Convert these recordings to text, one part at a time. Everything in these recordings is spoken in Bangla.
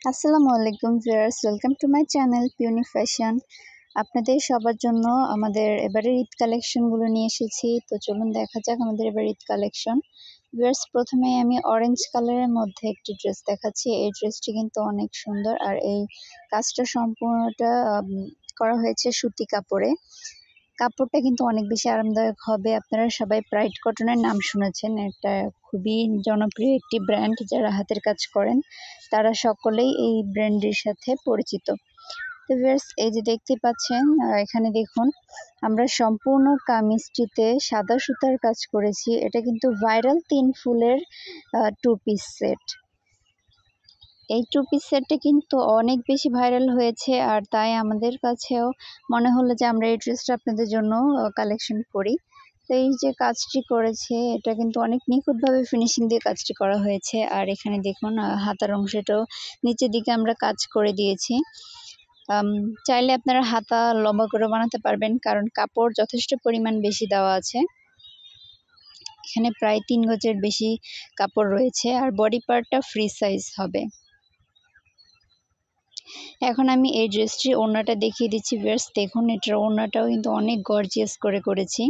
আসসালামু আলাইকুম viewers, welcome to my channel Piuni fashion. আপনাদের সবার জন্য আমাদের এবারের ঈদ কালেকশনগুলো নিয়ে এসেছি। তো চলুন দেখা যাক আমাদের এবার ঈদ কালেকশন। ভিউয়ার্স, প্রথমে আমি অরেঞ্জ কালারের মধ্যে একটি ড্রেস দেখাচ্ছি। এই ড্রেসটি কিন্তু অনেক সুন্দর, আর এই কাজটা সম্পূর্ণটা করা হয়েছে সুতি কাপড়ে। কাপড়টা কিন্তু অনেক বেশি আরামদায়ক হবে। আপনারা সবাই প্রাইড কটনের নাম শুনেছেন, এটা খুবই জনপ্রিয় একটি ব্র্যান্ড। যারা হাতের কাজ করেন তারা সকলেই এই ব্র্যান্ডের সাথে পরিচিত। তো ভিউয়ার্স, এই যে দেখতে পাচ্ছেন, এখানে দেখুন আমরা সম্পূর্ণ কামিজটিতে সাদা সুতার কাজ করেছি। এটা কিন্তু ভাইরাল 3 ফুলের 2 পিস সেট। এই 2 পিস সেটটা কিন্তু অনেক বেশি ভাইরাল হয়েছে, আর তাই আমাদের কাছেও মনে হলো যে আমরা এই ড্রেসটা আপনাদের জন্য কালেকশন করি। তো এই যে কাজটি করেছে, এটা কিন্তু অনেক নিখুঁতভাবে ফিনিশিং দিয়ে কাজটি করা হয়েছে। আর এখানে দেখুন হাতার অংশটাও নিচের দিকে আমরা কাজ করে দিয়েছি। চাইলে আপনারা হাতা লম্বা করে বানাতে পারবেন, কারণ কাপড় যথেষ্ট পরিমাণ বেশি দেওয়া আছে। এখানে প্রায় 3 গজের বেশি কাপড় রয়েছে, আর বডি পার্টটা ফ্রি সাইজ হবে। এখন আমি এই ড্রেসটির ওড়নাটা দেখিয়ে দিচ্ছি। ভিউয়ার্স, দেখুন এটার ওড়নাটাও কিন্তু অনেক গর্জিয়াস করেছি।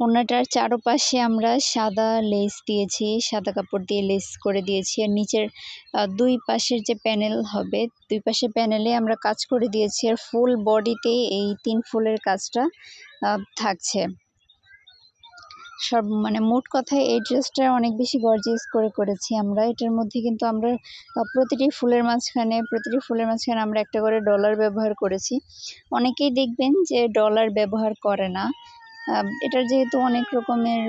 ওড়নাটার চারপাশে আমরা সাদা লেস দিয়েছি, সাদা কাপড় দিয়ে লেস করে দিয়েছি। আর নিচের দুই পাশের যে প্যানেল হবে, দুই পাশের প্যানেলে আমরা কাজ করে দিয়েছি। আর ফুল বডিতে এই 3 ফুলের কাজটা থাকছে। সব মানে মোট কথায় এই ড্রেসটা অনেক বেশি গর্জিয়াস করেছি আমরা। এটার মধ্যে কিন্তু আমরা প্রতিটি ফুলের মাঝখানে আমরা একটা করে ডলার ব্যবহার করেছি। অনেকেই দেখবেন যে ডলার ব্যবহার করে না। এটার যেহেতু অনেক রকমের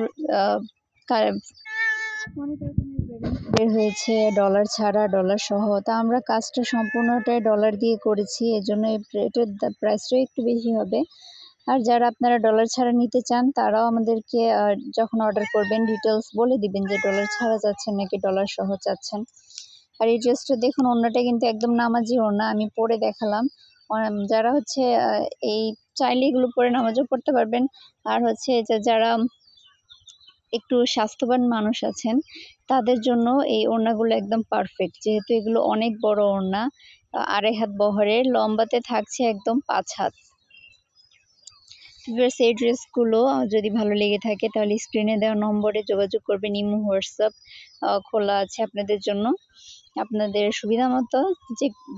বের হয়েছে, ডলার ছাড়া ডলার সহ, তা আমরা কাজটা সম্পূর্ণটাই ডলার দিয়ে করেছি। এজন্য এটার প্রাইসটাও একটু বেশি হবে। আর যারা আপনারা ডলার ছাড়া নিতে চান, তারাও আমাদেরকে যখন অর্ডার করবেন ডিটেলস বলে দিবেন যে ডলার ছাড়া চাচ্ছেন নাকি ডলার সহ চাচ্ছেন। আর এই ড্রেসটা দেখুন, ওড়নাটা কিন্তু একদম নামাজি ওড়না, আমি পরে দেখালাম। যারা হচ্ছে এই চাইলে এগুলো পরে নামাজও পড়তে পারবেন। আর হচ্ছে যে যারা একটু স্বাস্থ্যবান মানুষ আছেন, তাদের জন্য এই ওড়নাগুলো একদম পারফেক্ট। যেহেতু এগুলো অনেক বড় ওড়না, 2.5 হাত বহরের, লম্বাতে থাকছে একদম 5 হাত। ভিউয়ার্স, এই ড্রেসগুলো যদি ভালো লেগে থাকে তাহলে স্ক্রিনে দেওয়া নম্বরে যোগাযোগ করবেন। ইমো, হোয়াটসঅ্যাপ খোলা আছে আপনাদের জন্য। আপনাদের সুবিধা মতো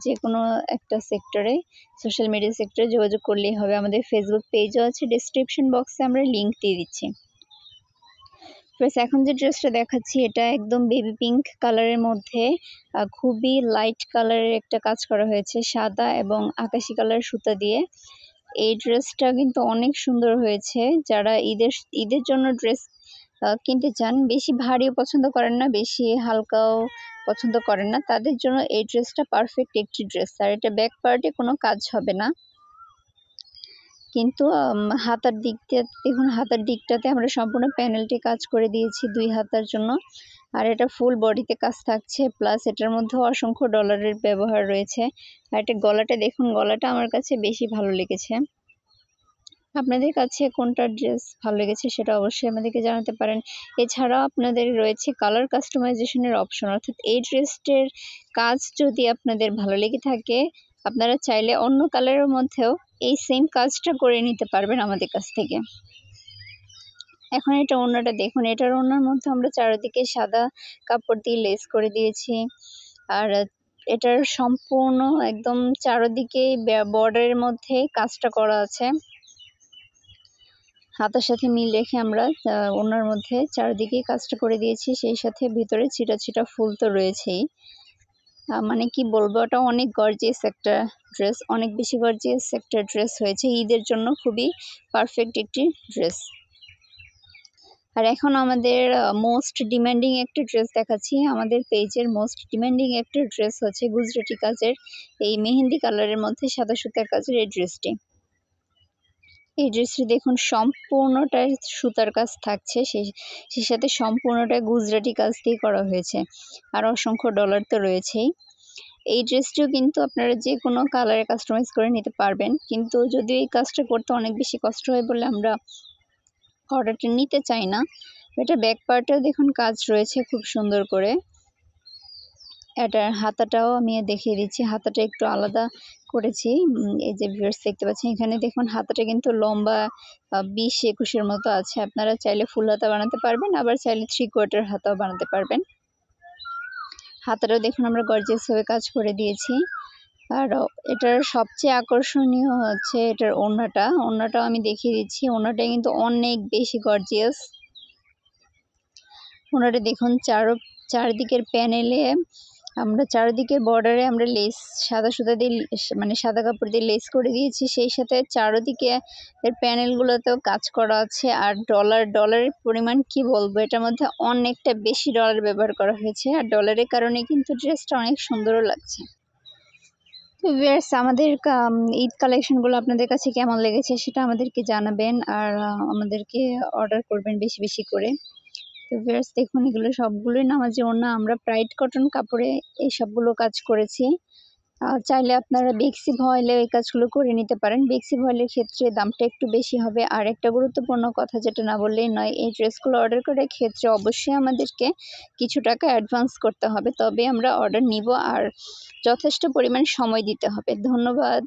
যে কোনো একটা সেক্টরে, সোশ্যাল মিডিয়া সেক্টরে যোগাযোগ করলেই হবে। আমাদের ফেসবুক পেজও আছে, ডেসক্রিপশন বক্সে আমরা লিঙ্ক দিয়ে দিচ্ছি। এখন যে ড্রেসটা দেখাচ্ছি, এটা একদম বেবি পিঙ্ক কালারের মধ্যে খুবই লাইট কালারের একটা কাজ করা হয়েছে, সাদা এবং আকাশি কালার সুতা দিয়ে। এই ড্রেসটা কিন্তু অনেক সুন্দর হয়েছে। যারা ঈদের জন্য ড্রেস কিনতে চান, বেশি ভারীও পছন্দ করেন না, বেশি হালকাও পছন্দ করেন না, তাদের জন্য এই ড্রেসটা পারফেক্ট একটি ড্রেস। আর এটা ব্যাক পার্টে কোনো কাজ হবে না, কিন্তু হাতার দিকটা দেখুন, হাতার দিকটাতে আমরা সম্পূর্ণ প্যানেলটি কাজ করে দিয়েছি 2 হাতার জন্য। আর এটা ফুল বডিতে কাজ থাকছে, প্লাস এটার মধ্যেও অসংখ্য ডলারের ব্যবহার রয়েছে। আর এটা গলাটা দেখুন, গলাটা আমার কাছে বেশি ভালো লেগেছে। আপনাদের কাছে কোনটা ড্রেস ভালো লেগেছে সেটা অবশ্যই আমাদেরকে জানাতে পারেন। এছাড়াও আপনাদের রয়েছে কালার কাস্টমাইজেশনের অপশন, অর্থাৎ এই ড্রেসটির কাজ যদি আপনাদের ভালো লেগে থাকে, আপনারা চাইলে অন্য কালারের মধ্যেও এই সেম কাজটা করে নিতে পারবেন আমাদের কাছ থেকে। এখন এটা ওড়নাটা দেখুন, এটার ওড়নার মধ্যে আমরা চারিদিকে সাদা কাপড় দিয়ে লেস করে দিয়েছি। আর এটার সম্পূর্ণ একদম চারিদিকে বর্ডারের মধ্যে কাজটা করা আছে। হাতার সাথে মিল রেখে আমরা ওড়নার মধ্যে চারিদিকে কাজটা করে দিয়েছি। সেই সাথে ভিতরে ছিটা ফুল তো রয়েছেই। মানে কি বলবো, ওটা অনেক গর্জিয়াস একটা ড্রেস, অনেক বেশি গর্জিয়াস একটা ড্রেস হয়েছে। ঈদের জন্য খুবই পারফেক্ট একটি ড্রেস। আর এখন আমাদের মোস্ট ডিমান্ডিং একটা ড্রেস দেখাচ্ছি। আমাদের পেজের মোস্ট ডিমান্ডিং একটা ড্রেস হচ্ছে গুজরাটি কাজের এই মেহেন্দি কালারের মধ্যে সাদা সুতার কাজের এই ড্রেসটি। এই ড্রেসটি দেখুন, সম্পূর্ণটাই সুতার কাজ থাকছে, সেই সাথে সম্পূর্ণটা গুজরাটি কাজ দিয়ে করা হয়েছে। আর অসংখ্য ডলার তো রয়েছেই। এই ড্রেসটিও কিন্তু আপনারা যে কোনো কালারে কাস্টমাইজ করে নিতে পারবেন, কিন্তু যদি এই কাজটা করতে অনেক বেশি কষ্ট হয় বলে আমরা অর্ডারটা নিতে চাই না। এটা ব্যাক পার্টেও দেখুন কাজ রয়েছে খুব সুন্দর করে। এটার হাতাটাও আমি দেখিয়ে দিচ্ছি। হাতাটা একটু আলাদা করেছি। এই যে ভিউয়ার্স দেখতে পাচ্ছেন এখানে দেখুন হাতাটা কিন্তু লম্বা 20-21 মতো আছে। আপনারা চাইলে ফুল হাতা বানাতে পারবেন, আবার চাইলে 3/4 হাতাও বানাতে পারবেন। হাতাটাও দেখুন আমরা গর্জিয়াস ভাবে কাজ করে দিয়েছি। আর এটার সবচেয়ে আকর্ষণীয় হচ্ছে এটার ওড়নাটাও আমি দেখিয়ে দিচ্ছি। ওড়নাটা কিন্তু অনেক বেশি গর্জিয়াস। ওড়নাটা দেখুন চারদিকের প্যানেলে আমরা চারদিকের বর্ডারে আমরা লেস সাদা সুতা দিয়ে মানে সাদা কাপড় দিয়ে লেস করে দিয়েছি, সেই সাথে চারদিকে এর প্যানেলগুলোতেও কাজ করা আছে। আর ডলারের পরিমাণ কি বলবো, এটার মধ্যে অনেকটা বেশি ডলার ব্যবহার করা হয়েছে, আর ডলারের কারণে কিন্তু ড্রেসটা অনেক সুন্দরও লাগছে। তো ভিউয়ার্স আমাদের ঈদ কালেকশনগুলো আপনাদের কাছে কেমন লেগেছে সেটা আমাদেরকে জানাবেন, আর আমাদেরকে অর্ডার করবেন বেশি বেশি করে। তো ভিউয়ার্স দেখুন এগুলো সবগুলোই নামাজি ওড়না, আমরা প্রাইড কটন কাপড়ে এই সবগুলো কাজ করেছি। চাইলে আপনারা বেক্সি ভয়েলে এই কাজগুলো করে নিতে পারেন। বেক্সি ভয়েলের ক্ষেত্রে দামটা একটু বেশি হবে। আর একটা গুরুত্বপূর্ণ কথা যেটা না বললেই নয়, এই ড্রেসগুলো অর্ডার করার ক্ষেত্রে অবশ্যই আমাদেরকে কিছু টাকা অ্যাডভান্স করতে হবে, তবে আমরা অর্ডার নিব, আর যথেষ্ট পরিমাণ সময় দিতে হবে। ধন্যবাদ।